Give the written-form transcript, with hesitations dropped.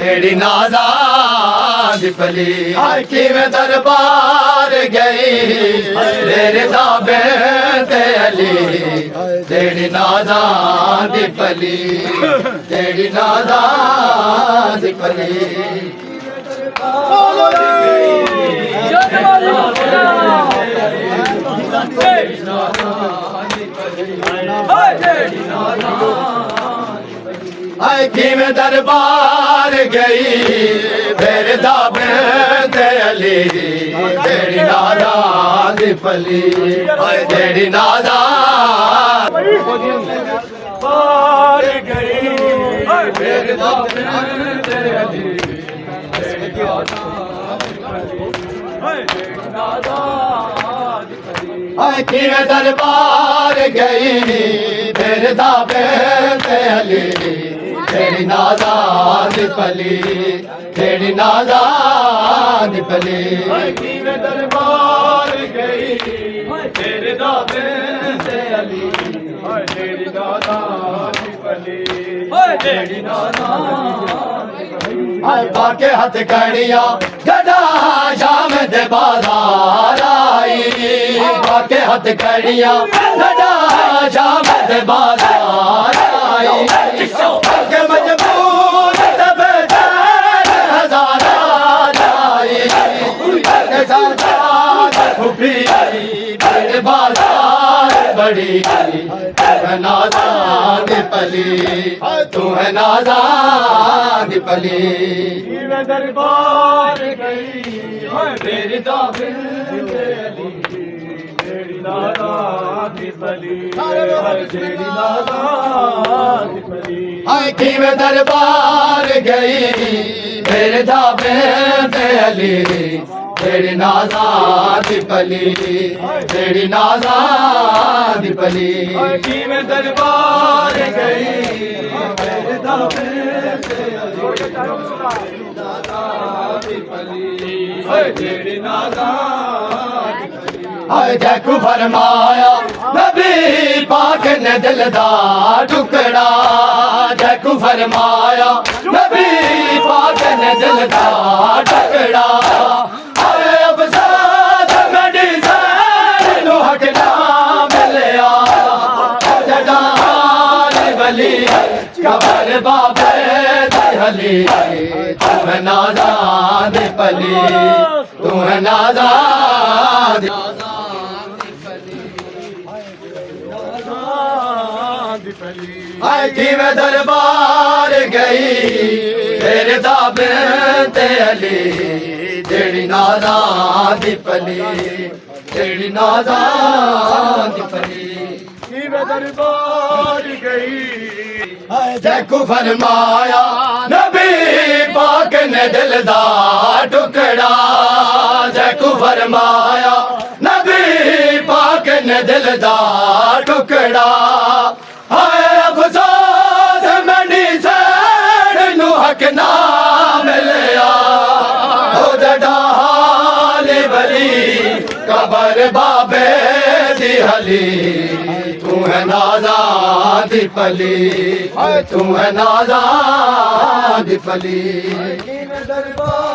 तेरी नाज़ा दी पली कि मैं दरबार गई तेरे दाबे ते अली तेरी नाज़ा दी पली तेरी नाज़ा दी पली आई कि मैं दरबार गई तेरे दाबे ते अली तेरी नाज़ा दी पली तेरी नाज़ा दरबार गई तेरे दाबे ते अली आई कि मैं दरबार गई तेरे दाबे ते अली तेरी नाज़ा दी पली तेरी नाज़ा दी पली कि मैं दरबार गई तेरे दाबे ते अली तेरी नाज़ा दी पली तेरी नाज़ा बाके हाथ कड़िया गदा शाम दे बाजार आई बाके हाथ कड़िया गदा शाम दे बाजार आई के मजबूर तब हजारा आई के साथ खुफी तेरे बाजार बड़ी नाज़ा दी पली तू है नाज़ा दी पली मैं दरबार गई तेरी दाबे ते अली तेरी नाज़ा दी पली तेरी नाज़ा दी पली हाय कि मैं दरबार गई तेरे दाबे ते अली तेरी नाज़ा दी पली तेरी नाज़ा दी पली कि मैं दरबार गई तेरे दाबे ते तेरी नाज़ा हाय जैकू फरमाया नबी पाक ने दिल दा टुकड़ा जैकू फरमाया नबी पाक ने दिल दा टुकड़ा अरे अफसाद मेरी सैन नू हक ना मिलिया जदान वली कबर बाबे दी हली तू है नाज़ा दी पली तू है नाज़ा दी आई कि मैं दरबार गई तेरे दाबे ते अली तेरी नाज़ा दी पली तेरी नाज़ा दी पली कि मैं दरबार गई जैकू फरमाया नबी पाक ने दिल दा टुकड़ा जैकू फरमाया नबी पाक ने दिल दा टुकड़ा हाय अफसोस मेरी सैन नू हक ना मिलिया ओ जड़ा हाल वली कबर बाबे दी हली तू है नाज़ा दी पली तू है नाज़ा दी पली दरबार